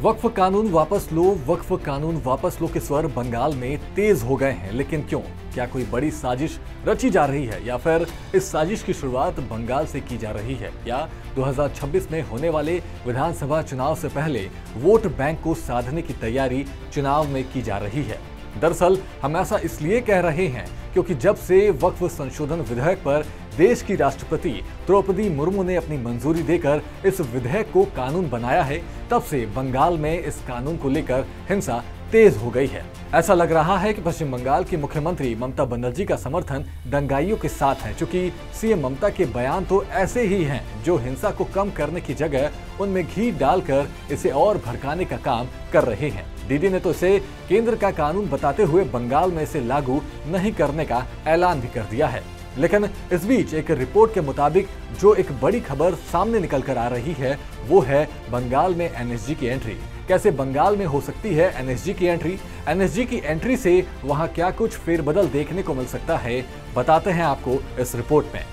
वक्फ कानून वापस लो, वक्फ कानून वापस लो के स्वर बंगाल में तेज हो गए हैं। लेकिन क्यों? क्या कोई बड़ी साजिश रची जा रही है या फिर इस साजिश की शुरुआत बंगाल से की जा रही है, या 2026 में होने वाले विधानसभा चुनाव से पहले वोट बैंक को साधने की तैयारी चुनाव में की जा रही है? दरअसल हम ऐसा इसलिए कह रहे हैं क्योंकि जब से वक्फ संशोधन विधेयक पर देश की राष्ट्रपति द्रौपदी मुर्मू ने अपनी मंजूरी देकर इस विधेयक को कानून बनाया है, तब से बंगाल में इस कानून को लेकर हिंसा तेज हो गई है। ऐसा लग रहा है कि पश्चिम बंगाल की मुख्यमंत्री ममता बनर्जी का समर्थन दंगाइयों के साथ है, क्योंकि सीएम ममता के बयान तो ऐसे ही हैं जो हिंसा को कम करने की जगह उनमें घी डालकर इसे और भड़काने का काम कर रहे हैं। डीडी ने तो इसे केंद्र का कानून बताते हुए बंगाल में इसे लागू नहीं करने का ऐलान भी कर दिया है। लेकिन इस बीच एक रिपोर्ट के मुताबिक जो एक बड़ी खबर सामने निकल कर आ रही है वो है बंगाल में एनएसजी की एंट्री। कैसे बंगाल में हो सकती है एनएसजी की एंट्री? एनएसजी की एंट्री से वहां क्या कुछ फेरबदल देखने को मिल सकता है, बताते हैं आपको इस रिपोर्ट में।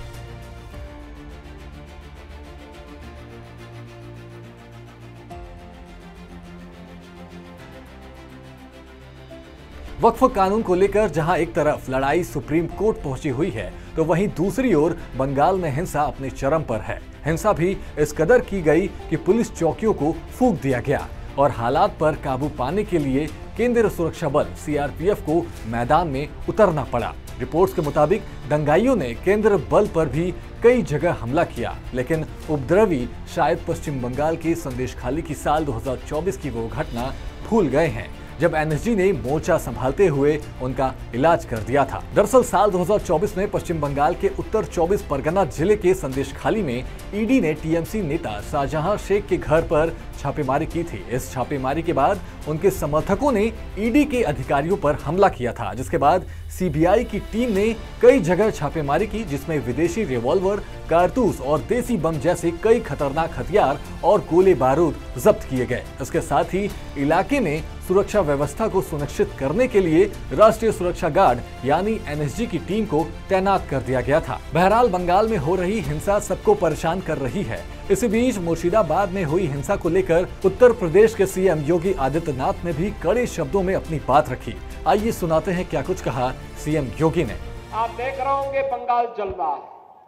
वक्फ कानून को लेकर जहां एक तरफ लड़ाई सुप्रीम कोर्ट पहुंची हुई है, तो वहीं दूसरी ओर बंगाल में हिंसा अपने चरम पर है। हिंसा भी इस कदर की गई कि पुलिस चौकियों को फूंक दिया गया और हालात पर काबू पाने के लिए केंद्रीय सुरक्षा बल सीआरपीएफ को मैदान में उतरना पड़ा। रिपोर्ट्स के मुताबिक दंगाइयों ने केंद्र बल पर भी कई जगह हमला किया, लेकिन उपद्रवी शायद पश्चिम बंगाल के संदेशखाली की साल 2024 की वो घटना भूल गए हैं जब एनएसजी ने मोर्चा संभालते हुए उनका इलाज कर दिया था। दरअसल साल 2024 में पश्चिम बंगाल के उत्तर 24 परगना जिले के संदेशखाली में ईडी ने टीएमसी नेता शाहजहां शेख के घर पर छापेमारी की थी। इस छापेमारी के बाद उनके समर्थकों ने ईडी के अधिकारियों पर हमला किया था, जिसके बाद सीबीआई की टीम ने कई जगह छापेमारी की, जिसमें विदेशी रिवॉल्वर, कारतूस और देसी बम जैसे कई खतरनाक हथियार और गोले बारूद जब्त किए गए। इसके साथ ही इलाके में सुरक्षा व्यवस्था को सुनिश्चित करने के लिए राष्ट्रीय सुरक्षा गार्ड यानी एनएसजी की टीम को तैनात कर दिया गया था। बहरहाल बंगाल में हो रही हिंसा सबको परेशान कर रही है। इसी बीच मुर्शिदाबाद में हुई हिंसा को लेकर उत्तर प्रदेश के सीएम योगी आदित्यनाथ ने भी कड़े शब्दों में अपनी बात रखी। आइए सुनाते हैं क्या कुछ कहा सीएम योगी ने। आप देख रहे होंगे बंगाल जल रहा है,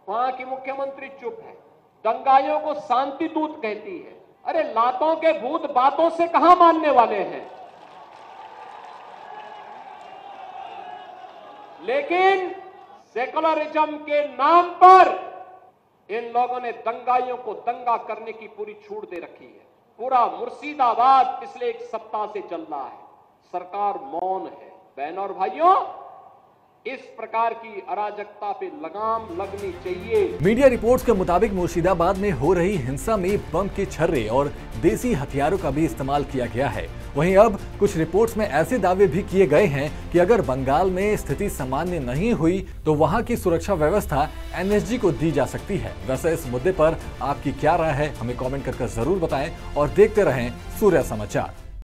वहां की मुख्यमंत्री चुप है, दंगाइयों को शांति दूत कहती है। अरे लातों के भूत बातों से कहां मानने वाले हैं? लेकिन सेकुलरिज्म के नाम पर इन लोगों ने दंगाइयों को दंगा करने की पूरी छूट दे रखी है। पूरा मुर्शिदाबाद पिछले एक सप्ताह से चल रहा है, सरकार मौन है। बहनों और भाइयों, इस प्रकार की अराजकता पे लगाम लगनी चाहिए। मीडिया रिपोर्ट्स के मुताबिक मुर्शिदाबाद में हो रही हिंसा में बम के छर्रे और देसी हथियारों का भी इस्तेमाल किया गया है। वहीं अब कुछ रिपोर्ट्स में ऐसे दावे भी किए गए हैं कि अगर बंगाल में स्थिति सामान्य नहीं हुई तो वहां की सुरक्षा व्यवस्था एनएसजी को दी जा सकती है। वैसे इस मुद्दे पर आपकी क्या राय है, हमें कमेंट करके जरूर बताएं और देखते रहें सूर्या समाचार।